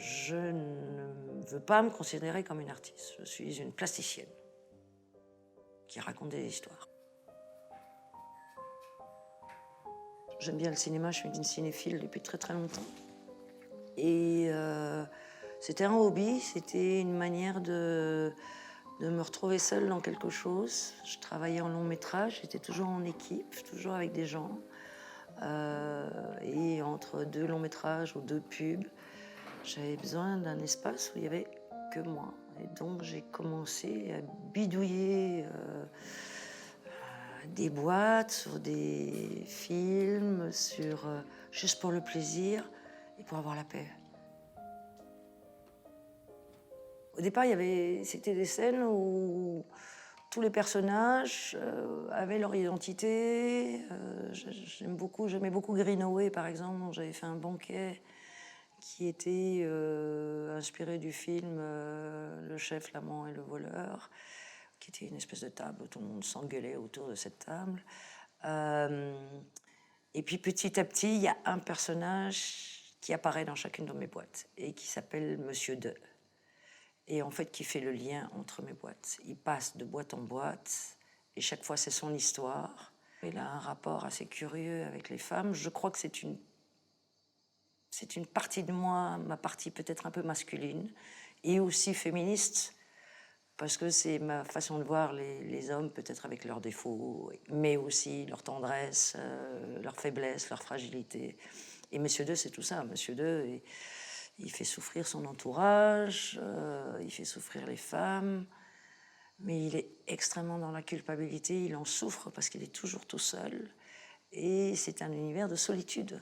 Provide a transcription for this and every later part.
Je ne veux pas me considérer comme une artiste. Je suis une plasticienne qui raconte des histoires. J'aime bien le cinéma, je suis une cinéphile depuis très très longtemps. Et c'était un hobby, c'était une manière de me retrouver seule dans quelque chose. Je travaillais en long métrage, j'étais toujours en équipe, toujours avec des gens. Et entre deux longs métrages ou deux pubs, j'avais besoin d'un espace où il n'y avait que moi. Et donc j'ai commencé à bidouiller des boîtes sur des films, juste pour le plaisir et pour avoir la paix. Au départ, c'était des scènes où tous les personnages avaient leur identité. J'aimais beaucoup Greenaway, par exemple, dont j'avais fait un banquet qui était inspiré du film Le chef, l'amant et le voleur, qui était une espèce de table où tout le monde s'engueulait autour de cette table. Et puis petit à petit, il y a un personnage qui apparaît dans chacune de mes boîtes et qui s'appelle Monsieur De. Et en fait, qui fait le lien entre mes boîtes. Il passe de boîte en boîte et chaque fois, c'est son histoire. Il a un rapport assez curieux avec les femmes. Je crois que c'est une partie de moi, ma partie peut-être un peu masculine et aussi féministe, parce que c'est ma façon de voir les hommes, peut-être avec leurs défauts, mais aussi leur tendresse, leur faiblesse, leur fragilité. Et Monsieur Deux, c'est tout ça. Monsieur Deux, il fait souffrir son entourage, il fait souffrir les femmes, mais il est extrêmement dans la culpabilité, il en souffre parce qu'il est toujours tout seul. Et c'est un univers de solitude.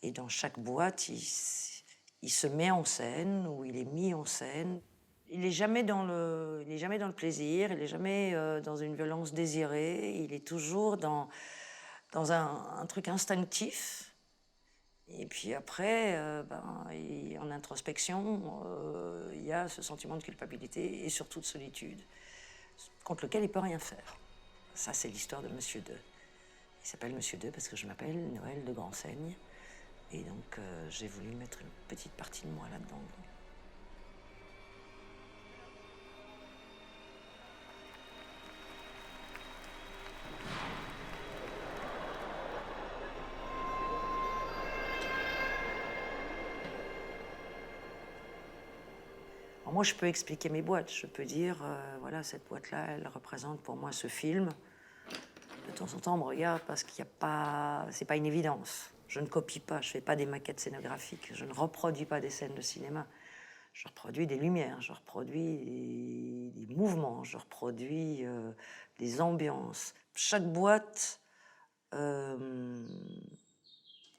Et dans chaque boîte, il se met en scène, ou il est mis en scène. Il n'est jamais dans le plaisir, il n'est jamais dans une violence désirée, il est toujours dans un truc instinctif. Et puis après, en introspection, il y a ce sentiment de culpabilité et surtout de solitude, contre lequel il ne peut rien faire. Ça, c'est l'histoire de Monsieur Deux. Il s'appelle Monsieur Deux parce que je m'appelle Noël de Gransaigne. Et donc, j'ai voulu mettre une petite partie de moi là-dedans. Alors moi, je peux expliquer mes boîtes. Je peux dire, voilà, cette boîte-là, elle représente pour moi ce film. De temps en temps, on me regarde parce qu'il n'y a pas... C'est pas une évidence. Je ne copie pas, je fais pas des maquettes scénographiques, je ne reproduis pas des scènes de cinéma. Je reproduis des lumières, je reproduis des mouvements, je reproduis des ambiances. Chaque boîte a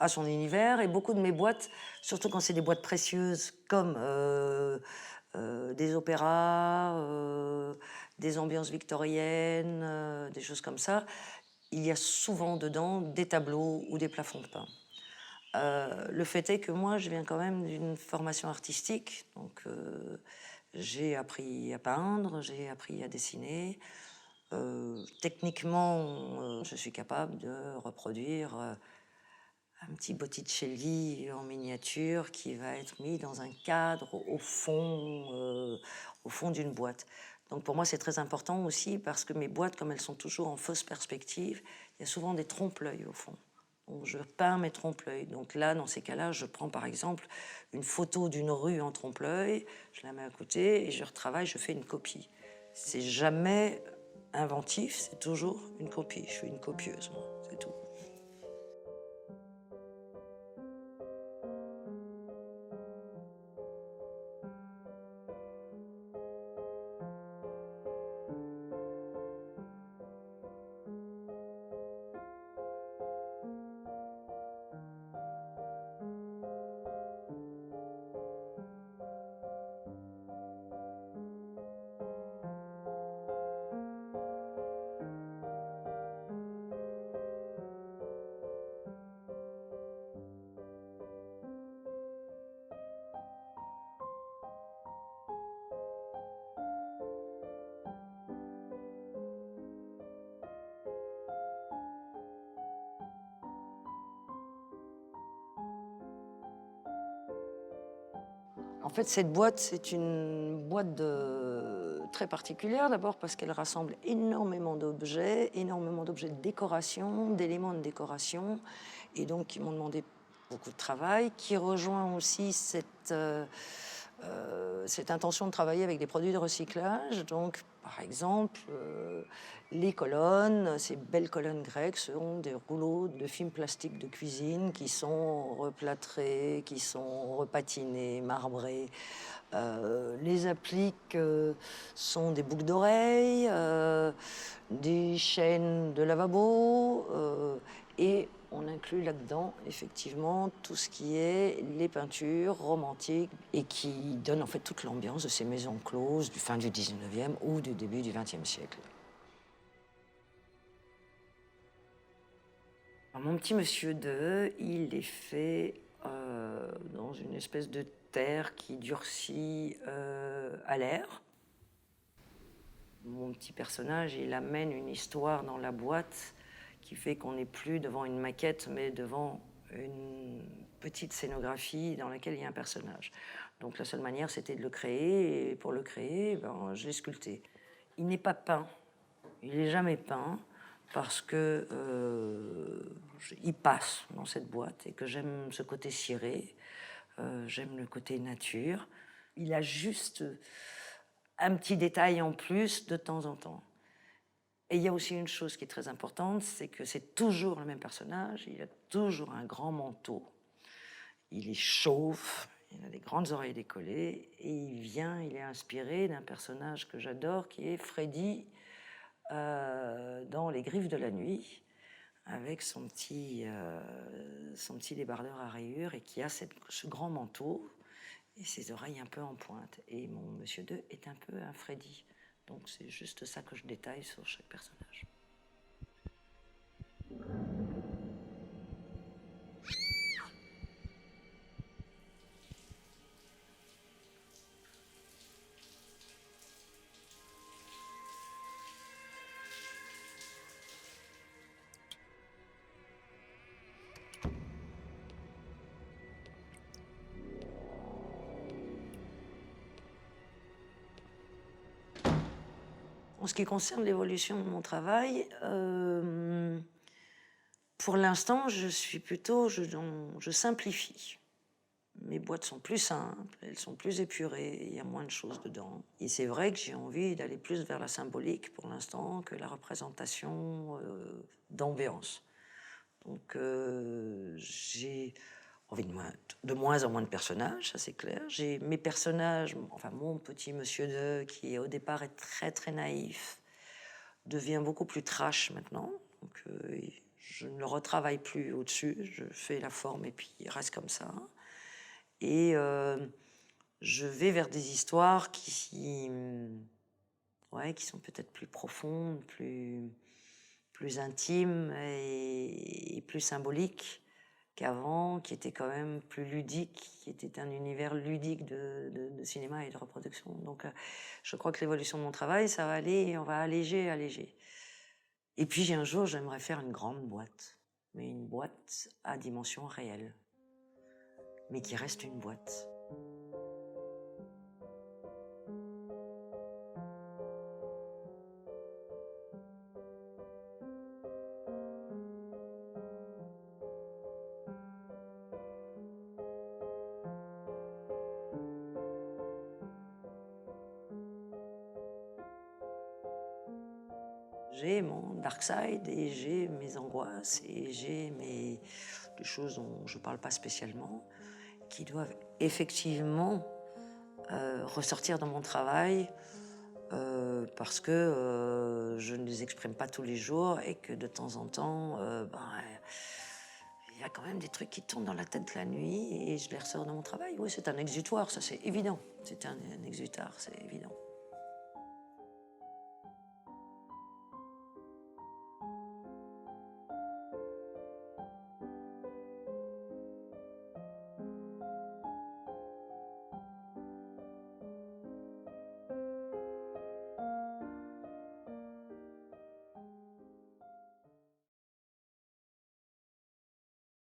son univers, et beaucoup de mes boîtes, surtout quand c'est des boîtes précieuses comme des opéras, des ambiances victoriennes, des choses comme ça, il y a souvent dedans des tableaux ou des plafonds de peints. Le fait est que moi, je viens quand même d'une formation artistique, donc j'ai appris à peindre, j'ai appris à dessiner. Techniquement, je suis capable de reproduire un petit Botticelli en miniature qui va être mis dans un cadre au fond d'une boîte. Donc pour moi, c'est très important aussi parce que mes boîtes, comme elles sont toujours en fausse perspective, il y a souvent des trompe-l'œil au fond. Donc je peins mes trompe-l'œil. Donc là, dans ces cas-là, je prends par exemple une photo d'une rue en trompe-l'œil, je la mets à côté et je retravaille, je fais une copie. C'est jamais inventif, c'est toujours une copie. Je suis une copieuse, moi, c'est tout. En fait, cette boîte, c'est une boîte très particulière, d'abord parce qu'elle rassemble énormément d'objets de décoration, d'éléments de décoration, et donc qui m'ont demandé beaucoup de travail, qui rejoint aussi cette intention de travailler avec des produits de recyclage. Donc, par exemple, les colonnes, ces belles colonnes grecques, sont des rouleaux de film plastique de cuisine qui sont replâtrés, qui sont repatinés, marbrés. Les appliques sont des boucles d'oreilles, des chaînes de lavabo, et on inclut là-dedans, effectivement, tout ce qui est les peintures romantiques et qui donnent en fait toute l'ambiance de ces maisons closes du fin du 19e ou du début du 20e siècle. Alors, mon petit monsieur 2, il est fait dans une espèce de terre qui durcit à l'air. Mon petit personnage, il amène une histoire dans la boîte qui fait qu'on n'est plus devant une maquette, mais devant une petite scénographie dans laquelle il y a un personnage. Donc la seule manière, c'était de le créer, et pour le créer, ben, je l'ai sculpté. Il n'est pas peint, il n'est jamais peint, parce que il passe dans cette boîte et que j'aime ce côté ciré, j'aime le côté nature. Il a juste un petit détail en plus de temps en temps. Et il y a aussi une chose qui est très importante, c'est que c'est toujours le même personnage, il a toujours un grand manteau, il est chauve, il a des grandes oreilles décollées, et il est inspiré d'un personnage que j'adore, qui est Freddy dans Les Griffes de la Nuit, avec son petit débardeur à rayures, et qui a ce grand manteau, et ses oreilles un peu en pointe. Et mon monsieur 2 est un peu un Freddy. Donc c'est juste ça que je détaille sur chaque personnage. En ce qui concerne l'évolution de mon travail, pour l'instant, je simplifie. Mes boîtes sont plus simples, elles sont plus épurées, il y a moins de choses dedans. Et c'est vrai que j'ai envie d'aller plus vers la symbolique pour l'instant que la représentation d'ambiance. Donc j'ai envie de moins en moins de personnages, ça c'est clair. J'ai mes personnages, enfin mon petit monsieur 2, qui au départ est très très naïf, devient beaucoup plus trash maintenant. Donc je ne le retravaille plus au-dessus, je fais la forme et puis il reste comme ça. Et je vais vers des histoires qui sont peut-être plus profondes, plus intimes et plus symboliques qu'avant, qui étaient quand même plus ludiques, qui était un univers ludique de cinéma et de reproduction. Donc je crois que l'évolution de mon travail, ça va aller, on va alléger. Et puis un jour, j'aimerais faire une grande boîte, mais une boîte à dimension réelle, mais qui reste une boîte. J'ai mon dark side et j'ai mes angoisses et j'ai des choses dont je ne parle pas spécialement, qui doivent effectivement ressortir dans mon travail parce que je ne les exprime pas tous les jours et que de temps en temps, il y a quand même des trucs qui tournent dans la tête la nuit et je les ressors dans mon travail. Oui, c'est un exutoire, ça c'est évident. C'est un exutoire, c'est évident.